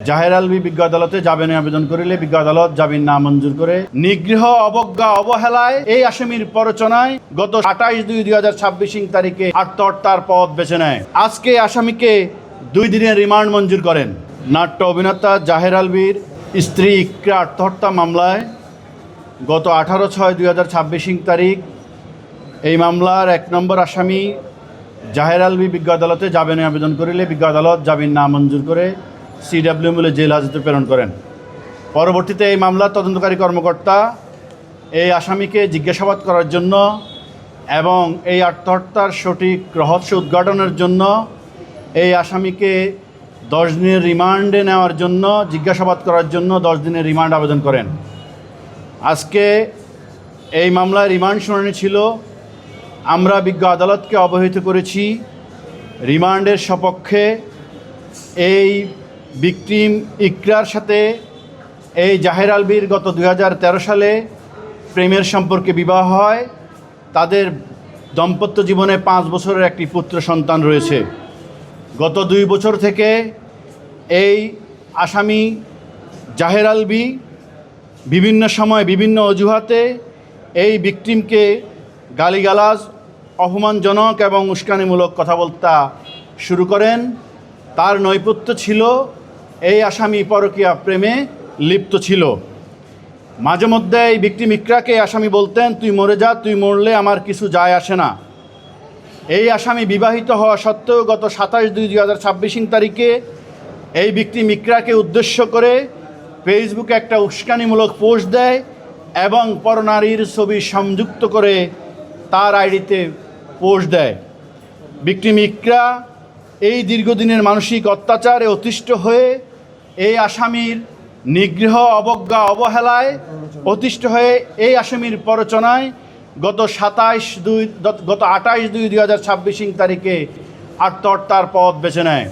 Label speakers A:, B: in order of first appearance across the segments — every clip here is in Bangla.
A: জাহের আলভী বিজ্ঞ আদালতে জামিনের আবেদন করিলে বিজ্ঞ আদালত জামিন নামঞ্জুর করে নিগৃহ অবজ্ঞা অবহেলায় এই আসামির প্ররোচনায় গত 28/2/2026 তারিখে আত্মহত্যার পথ বেছে নেয়। আজকে আসামিকে 2 দিনের রিমান্ড মঞ্জুর করেন। নাট্য অভিনেতা জাহের আলভীর স্ত্রী ইকরা আত্মহত্যা মামলায় গত 18/6/2026 তারিখ এই মামলার 1 নম্বর আসামি জাহের আলভী বিজ্ঞ আদালতে জামিনের আবেদন করিলে বিজ্ঞ আদালত জামিন নামঞ্জুর করে CW মূলে জেল হাজতে প্রেরণ করেন। পরবর্তীতে এই মামলার তদন্তকারী কর্মকর্তা এই আসামিকে জিজ্ঞাসাবাদ করার জন্য এবং এই আত্মহত্যার সঠিক রহস্য উদ্ঘাটনের জন্য এই আসামিকে 10 দিনের রিমান্ডে নেওয়ার জন্য জিজ্ঞাসাবাদ করার জন্য 10 দিনের রিমান্ড আবেদন করেন। আজকে এই মামলায় রিমান্ড শুনানি ছিল। আমরা বিজ্ঞ আদালতকে অবহিত করেছি রিমান্ডের সপক্ষে এই ভিকটিম ইকরার সাথে এই জাহের আলভীর গত 2013 সালে প্রেমের সম্পর্কে বিবাহ হয়। তাদের দাম্পত্য জীবনে 5 বছরের একটি পুত্র সন্তান রয়েছে। গত 2 বছর থেকে এই আসামি জাহের আলভী বিভিন্ন সময় বিভিন্ন অজুহাতে এই ভিকটিমকে গালিগালাজ, অপমানজনক এবং উস্কানিমূলক কথা বলতে শুরু করেন। তার নৈপথ্য ছিল এই আসামি পরকীয়া প্রেমে লিপ্ত ছিল। মাঝে মধ্যে এই ভিকটিম ইকরাকে আসামি বলতেন, তুই মরে যা, তুই মরলে আমার কিছু যায় আসে না। এই আসামি বিবাহিত হওয়া সত্ত্বেও গত 27/2/2026 তারিখে এই ভিকটিম ইকরাকে উদ্দেশ্য করে ফেসবুকে একটা উস্কানিমূলক পোস্ট দেয় এবং পরনারীর ছবি সংযুক্ত করে তার আইডিতে পোস্ট দেয়। ভিকটিম ইকরা এই দীর্ঘদিনের মানসিক অত্যাচারে অতিষ্ঠ হয়ে এই আসামির নিগৃহ অবজ্ঞা অবহেলায় অতিষ্ঠ হয়ে এই আসামির প্ররোচনায় গত 28/2/2026 তারিখে আত্মহত্যার পথ বেছে নেয়।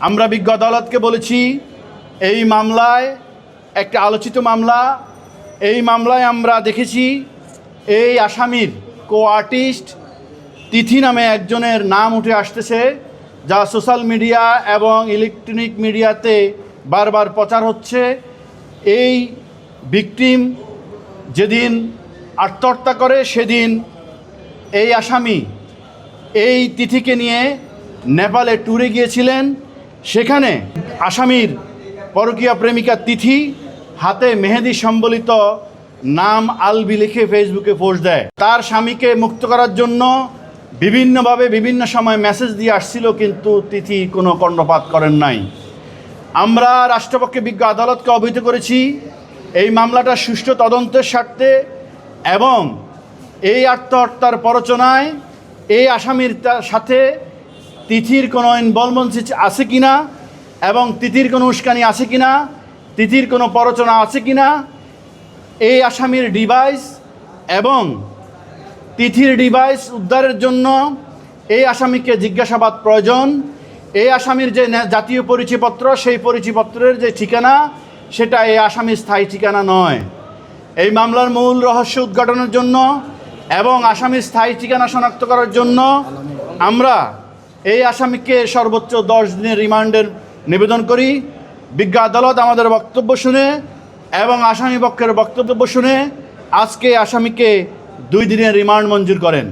A: আমরা বিজ্ঞ আদালতকে বলেছি এই মামলায় একটা আলোচিত মামলা। এই মামলায় আমরা দেখেছি এই আসামির আর্টিস্ট তিথি নামে একজনের নাম উঠে আসতেছে, যা সোশ্যাল মিডিয়া এবং ইলেকট্রনিক মিডিয়াতে বারবার প্রচার হচ্ছে। এই ভিকটিম যেদিন আত্মহত্যা করে সেদিন এই আসামি এই তিথিকে নিয়ে নেপালে ট্যুরে গিয়েছিলেন। সেখানে আসামির পরকীয়া প্রেমিকা তিথি হাতে মেহেদি সম্বলিত নাম আলভী লিখে ফেসবুকে পোস্ট দেয়। তার স্বামীকে মুক্ত করার জন্য বিভিন্নভাবে বিভিন্ন সময় মেসেজ দিয়ে আসছিল, কিন্তু তিথি কোনো কর্ণপাত করেন নাই। আমরা রাষ্ট্রপক্ষে বিজ্ঞ আদালতকে অবহিত করেছি এই মামলাটা সুষ্ঠু তদন্তের স্বার্থে এবং এই আত্মহত্যার প্ররোচনায় এই আসামির সাথে তিথির কোনো ইনভলভমেন্ট আছে কিনা এবং তিথির কোনো উস্কানি আছে কিনা, তিথির কোনো প্ররোচনা আছে কিনা, এই আসামির ডিভাইস এবং তিথির ডিভাইস উদ্ধারের জন্য এই আসামিকে জিজ্ঞাসাবাদ প্রয়োজন। এই আসামির যে জাতীয় পরিচয়পত্র, সেই পরিচয়পত্রের যে ঠিকানা, সেটা এই আসামির স্থায়ী ঠিকানা নয়। এই মামলার মূল রহস্য উদ্ঘাটনের জন্য এবং আসামির স্থায়ী ঠিকানা শনাক্ত করার জন্য আমরা এই আসামিকে সর্বোচ্চ 10 দিনের রিমান্ডের নিবেদন করি। বিজ্ঞ আদালত আমাদের বক্তব্য শুনে এবং আসামি পক্ষের বক্তব্য শুনে আজকে আসামিকে 2 দিনের রিমান্ড মঞ্জুর করেন।